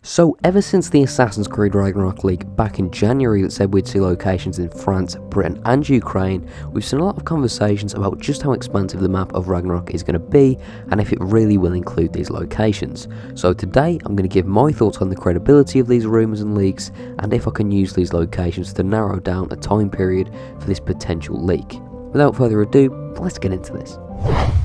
So ever since the Assassin's Creed Ragnarok leak back in January that said we'd see locations in France, Britain and Ukraine, we've seen a lot of conversations about just how expansive the map of Ragnarok is going to be and if it really will include these locations. So today I'm going to give my thoughts on the credibility of these rumours and leaks and if I can use these locations to narrow down a time period for this potential leak. Without further ado, let's get into this.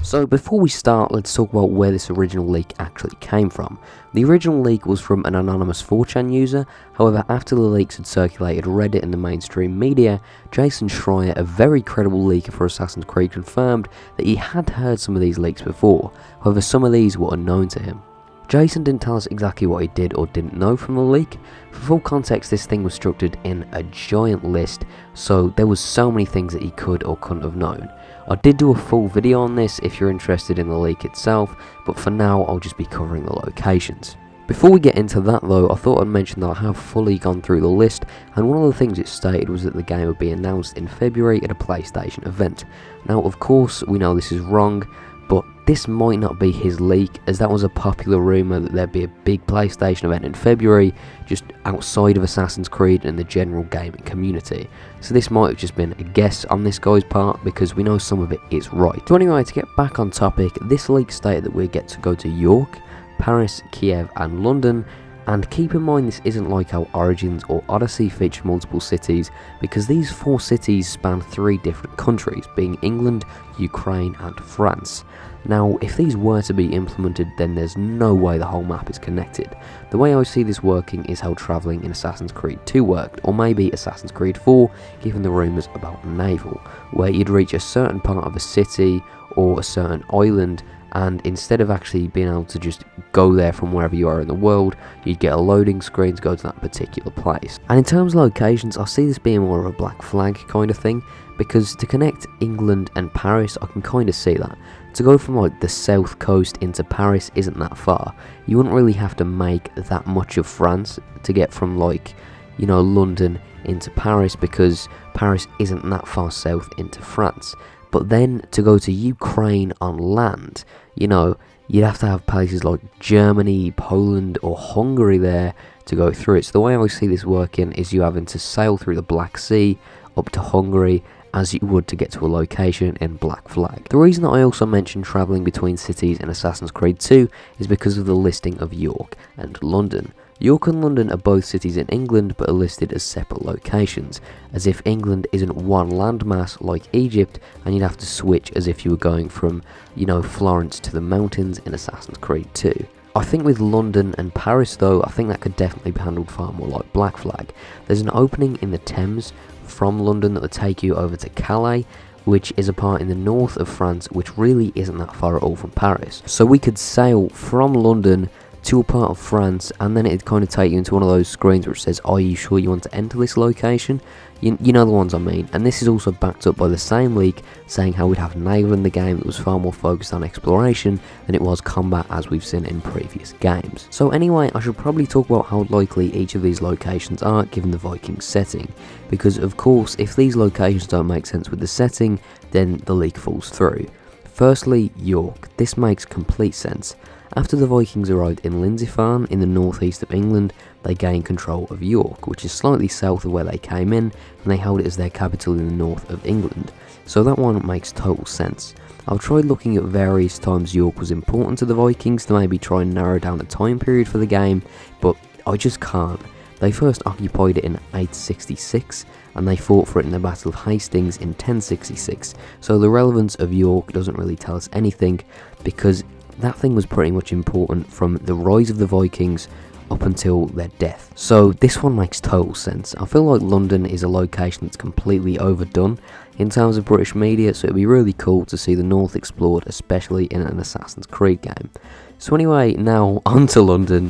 So before we start, let's talk about where this original leak actually came from. The original leak was from an anonymous 4chan user, however after the leaks had circulated Reddit and the mainstream media, Jason Schreier, a very credible leaker for Assassin's Creed, confirmed that he had heard some of these leaks before, however some of these were unknown to him. Jason didn't tell us exactly what he did or didn't know from the leak. For full context, this thing was structured in a giant list, so there was so many things that he could or couldn't have known. I did do a full video on this if you're interested in the leak itself, but for now I'll just be covering the locations. Before we get into that though, I thought I'd mention that I have fully gone through the list, and one of the things it stated was that the game would be announced in February at a PlayStation event. Now of course we know this is wrong, but this might not be his leak, as that was a popular rumour that there'd be a big PlayStation event in February, just outside of Assassin's Creed and the general gaming community. So this might have just been a guess on this guy's part, because we know some of it is right. So anyway, to get back on topic, this leak stated that we get to go to York, Paris, Kiev and London. And keep in mind this isn't like how Origins or Odyssey feature multiple cities, because these 4 cities span 3 different countries, being England, Ukraine and France. Now if these were to be implemented, then there's no way the whole map is connected. The way I see this working is how travelling in Assassin's Creed 2 worked, or maybe Assassin's Creed 4, given the rumours about Naval, where you'd reach a certain part of a city or a certain island, and instead of actually being able to just go there from wherever you are in the world, you'd get a loading screen to go to that particular place. And in terms of locations, I see this being more of a black flag kind of thing, because to connect England and Paris, I can kind of see that. To go from like the south coast into Paris isn't that far. You wouldn't really have to make that much of France to get from like, you know, London into Paris, because Paris isn't that far south into France. But then to go to Ukraine on land, you know, you'd have to have places like Germany, Poland or Hungary there to go through it. So the way I see this working is you having to sail through the Black Sea up to Hungary as you would to get to a location in Black Flag. The reason that I also mentioned travelling between cities in Assassin's Creed 2 is because of the listing of York and London. York and London are both cities in England but are listed as separate locations, as if England isn't one landmass like Egypt and you'd have to switch as if you were going from, you know, Florence to the mountains in Assassin's Creed 2. I think with London and Paris though, I think that could definitely be handled far more like Black Flag. There's an opening in the Thames from London that would take you over to Calais, which is a part in the north of France which really isn't that far at all from Paris. So we could sail from London to a part of France, and then it'd kind of take you into one of those screens which says, are you sure you want to enter this location? You know the ones I mean. And this is also backed up by the same leak saying how we'd have naval in the game that was far more focused on exploration than it was combat, as we've seen in previous games. So anyway, I should probably talk about how likely each of these locations are given the Vikings setting, because of course if these locations don't make sense with the setting, then the leak falls through. Firstly, York. This makes complete sense. After the Vikings arrived in Lindisfarne in the northeast of England, they gained control of York, which is slightly south of where they came in, and they held it as their capital in the north of England. So that one makes total sense. I've tried looking at various times York was important to the Vikings to maybe try and narrow down the time period for the game, but I just can't. They first occupied it in 866, and they fought for it in the Battle of Hastings in 1066, so the relevance of York doesn't really tell us anything, because that thing was pretty much important from the rise of the Vikings up until their death. So this one makes total sense. I feel like London is a location that's completely overdone in terms of British media, so it'd be really cool to see the north explored, especially in an Assassin's Creed game. So anyway, now on to London.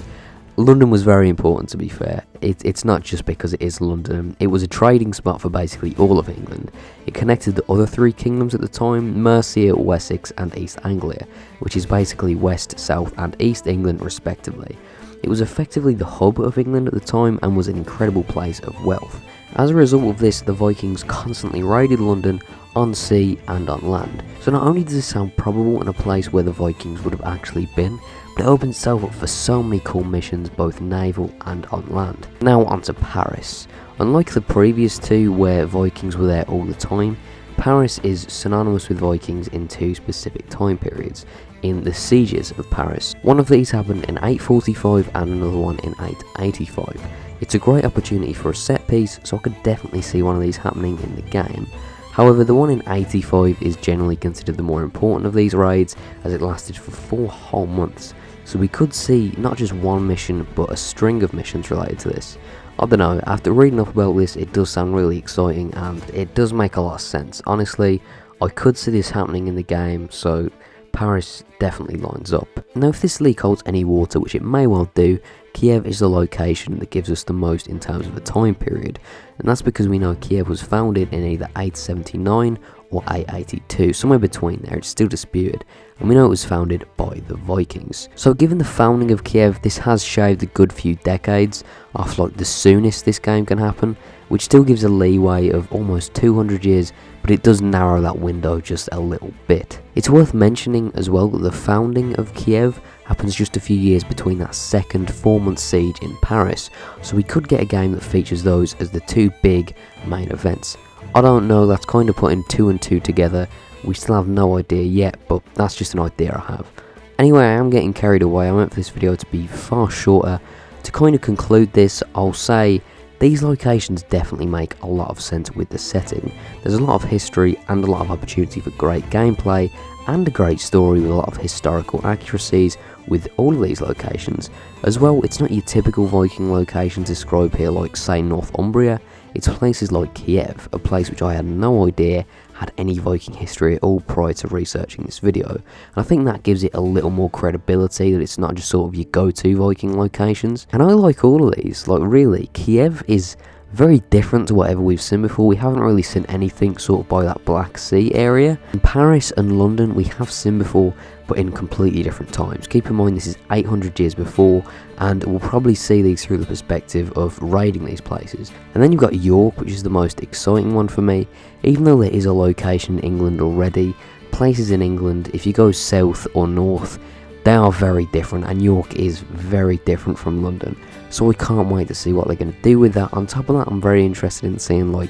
London was very important, to be fair. It's not just because it is London. It was a trading spot for basically all of England. It connected the other 3 kingdoms at the time, Mercia, Wessex and East Anglia, which is basically West, South and East England respectively. It was effectively the hub of England at the time and was an incredible place of wealth. As a result of this, the Vikings constantly raided London, on sea and on land. So not only does this sound probable in a place where the Vikings would have actually been, but it opens itself up for so many cool missions, both naval and on land. Now onto Paris. Unlike the previous two where Vikings were there all the time, Paris is synonymous with Vikings in two specific time periods, in the sieges of Paris. One of these happened in 845 and another one in 885. It's a great opportunity for a set piece, so I could definitely see one of these happening in the game. However, the one in 85 is generally considered the more important of these raids, as it lasted for 4 whole months. So we could see not just one mission, but a string of missions related to this. I don't know, after reading up about this, it does sound really exciting and it does make a lot of sense. Honestly, I could see this happening in the game, so Paris definitely lines up. Now if this leak holds any water, which it may well do, Kiev is the location that gives us the most in terms of the time period, and that's because we know Kiev was founded in either 879 or 882, somewhere between there, it's still disputed, and we know it was founded by the Vikings. So given the founding of Kiev, this has shaved a good few decades off like the soonest this game can happen, which still gives a leeway of almost 200 years, but it does narrow that window just a little bit. It's worth mentioning as well that the founding of Kiev happens just a few years between that second 4-month siege in Paris, so we could get a game that features those as the two big main events. I don't know, that's kind of putting 2 and 2 together. We still have no idea yet, but that's just an idea I have. Anyway, I am getting carried away. I meant for this video to be far shorter. To kind of conclude this, I'll say these locations definitely make a lot of sense with the setting. There's a lot of history and a lot of opportunity for great gameplay and a great story with a lot of historical accuracies with all of these locations. As well, it's not your typical Viking locations described here like say Northumbria, it's places like Kiev, a place which I had no idea had any Viking history at all prior to researching this video. And I think that gives it a little more credibility that it's not just sort of your go-to Viking locations. And I like all of these, like really, Kiev is very different to whatever we've seen before. We haven't really seen anything sort of by that Black Sea area. In Paris and London we have seen before, but in completely different times. Keep in mind this is 800 years before, and we'll probably see these through the perspective of raiding these places. And then you've got York, which is the most exciting one for me. Even though there is a location in England already, places in England, if you go south or north, they are very different, and York is very different from London. So we can't wait to see what they're going to do with that. On top of that, I'm very interested in seeing like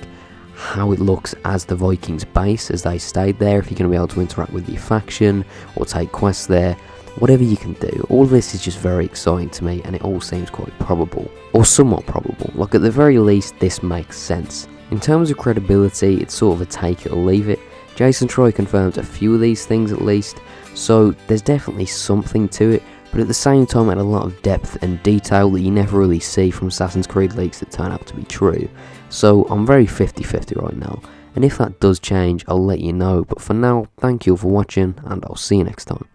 how it looks as the Vikings base as they stayed there, if you're going to be able to interact with your faction or take quests there, whatever you can do. All of this is just very exciting to me, and it all seems quite probable, or somewhat probable. Like at the very least this makes sense. In terms of credibility, it's sort of a take it or leave it. Jason Troy confirms a few of these things at least, so there's definitely something to it, but at the same time it had a lot of depth and detail that you never really see from Assassin's Creed leaks that turn out to be true. So I'm very 50-50 right now, and if that does change I'll let you know, but for now, thank you all for watching and I'll see you next time.